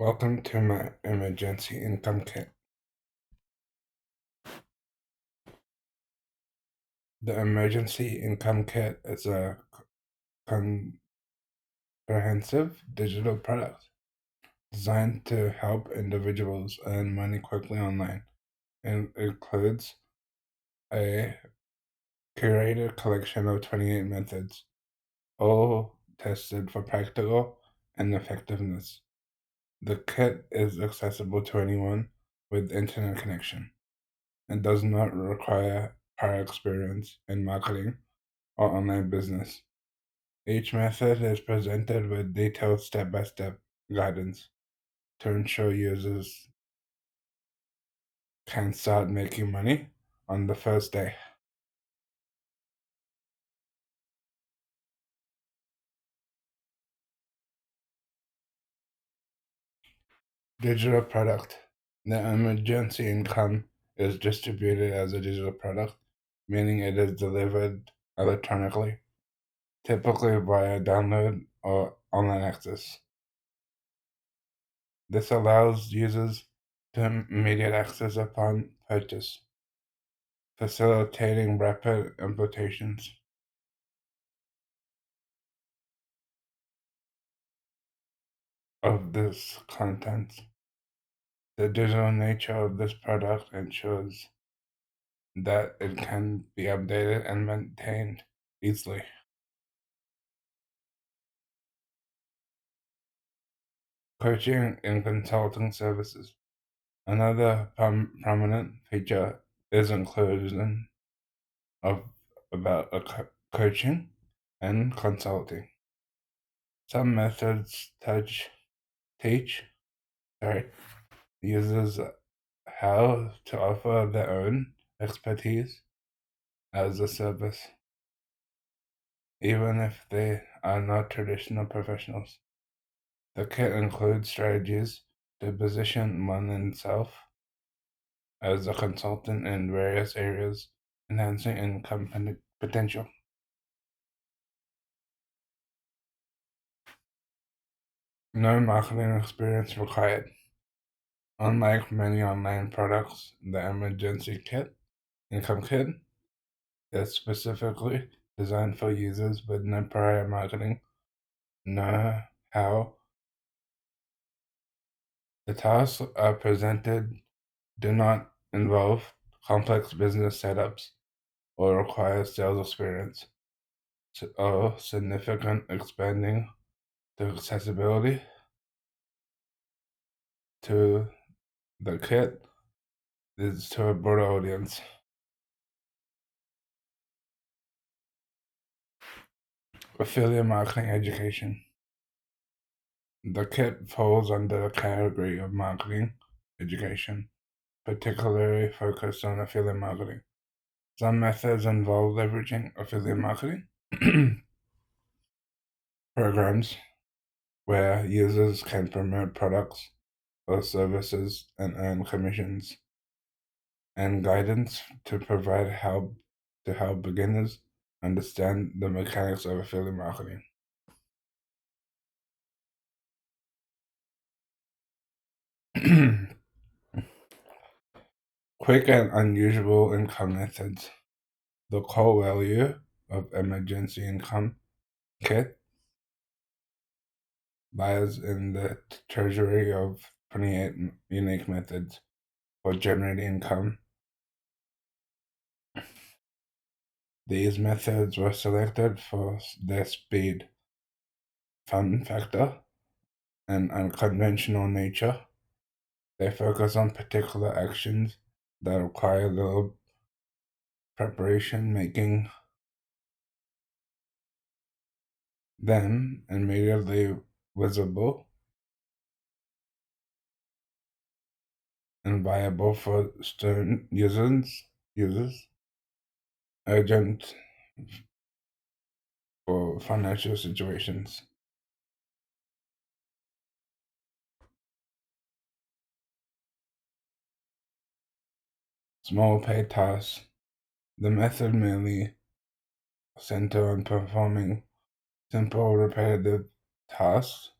Welcome to my emergency income kit. The emergency income kit is a comprehensive digital product designed to help individuals earn money quickly online. It includes a curated collection of 28 methods, all tested for practical and effectiveness. The kit is accessible to anyone with internet connection and does not require prior experience in marketing or online business. Each method is presented with detailed step-by-step guidance to ensure users can start making money on the first day. Digital product. The emergency income is distributed as a digital product, meaning it is delivered electronically, typically via download or online access. This allows users to immediate access upon purchase, facilitating rapid implementations of this content. The digital nature of this product ensures that it can be updated and maintained easily. Coaching and consulting services. Another prominent feature is inclusion of about coaching and consulting. Some methods teach users how to offer their own expertise as a service, even if they are not traditional professionals. The kit includes strategies to position oneself as a consultant in various areas, enhancing income potential. No marketing experience required. Unlike many online products, the income kit, is specifically designed for users with no prior marketing know-how. The tasks presented do not involve complex business setups or require sales experience or significant expanding the accessibility to the kit is to a broader audience. Affiliate marketing education. The kit falls under the category of marketing education, particularly focused on affiliate marketing. Some methods involve leveraging affiliate marketing programs where users can promote products or services and earn commissions, and guidance to provide help to help beginners understand the mechanics of affiliate marketing. Quick and unusual income methods. The core value of emergency income kit lies in the treasury of 28 unique methods for generating income. These methods were selected for their speed, fun factor, and unconventional nature. They focus on particular actions that require little preparation, making them immediately visible and viable for student users, urgent for financial situations. Small paid tasks. The method mainly center on performing simple repetitive tasks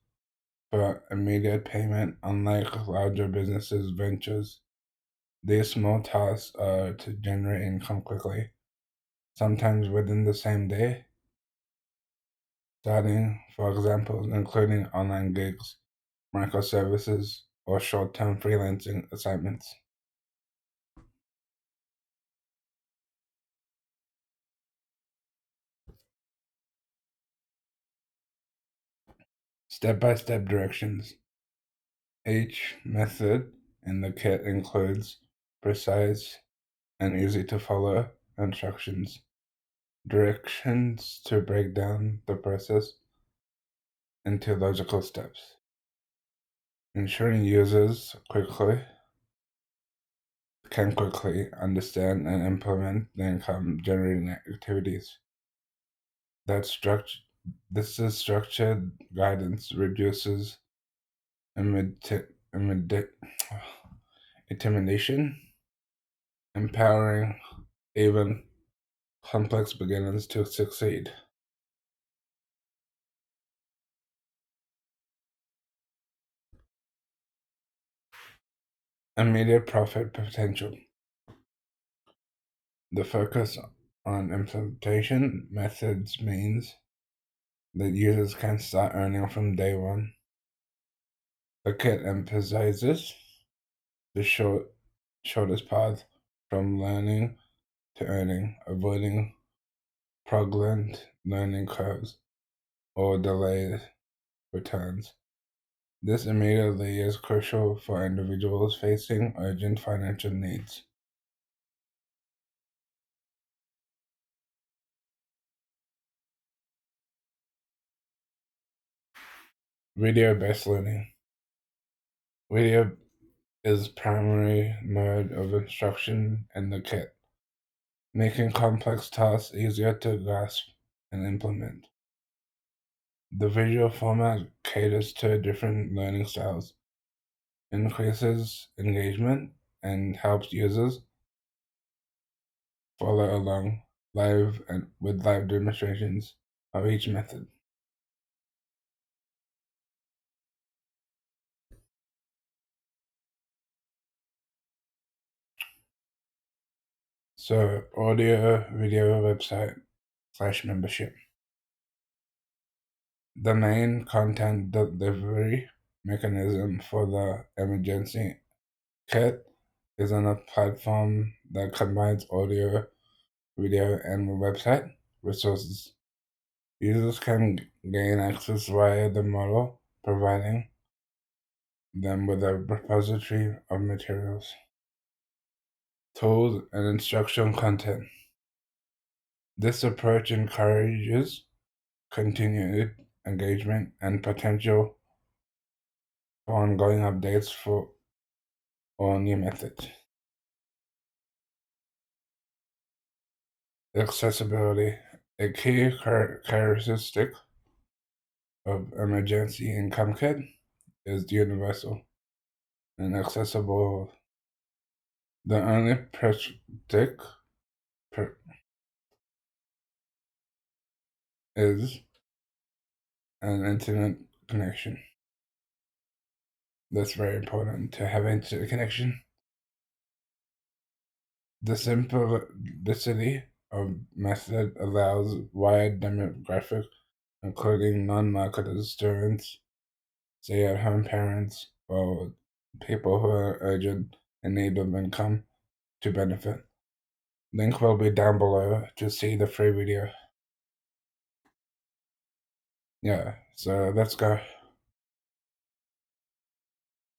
for immediate payment, unlike larger businesses' ventures. These small tasks are to generate income quickly, sometimes within the same day, starting, for example, including online gigs, microservices, or short-term freelancing assignments. Step-by-step directions. Each method in the kit includes precise and easy to follow instructions, directions to break down the process into logical steps, ensuring users can quickly understand and implement the income generating activities. That structure This is structured guidance reduces imiti- imidi- intimidation, empowering even complex beginners to succeed. Immediate profit potential. The focus on implementation methods means that users can start earning from day one. The kit emphasizes the shortest path from learning to earning, avoiding pregnant learning curves or delayed returns. This immediately is crucial for individuals facing urgent financial needs. Video-based learning. Video is primary mode of instruction in the kit, making complex tasks easier to grasp and implement. The visual format caters to different learning styles, increases engagement, and helps users follow along live and with live demonstrations of each method. So, audio video website / membership. The main content delivery mechanism for the emergency kit is on a platform that combines audio, video, and website resources. Users can gain access via the model, providing them with a repository of materials, tools, and instructional content. This approach encourages continued engagement and potential for ongoing updates for all new methods. Accessibility. A key characteristic of emergency income kit is universal and accessible. The only per- is an internet connection. That's very important to have internet connection. The simplicity of method allows wide demographic, including non-marketers, students, stay-at-home parents, or people who are urgent in need of income to benefit. Link will be down below to see the free video. Yeah, so let's go.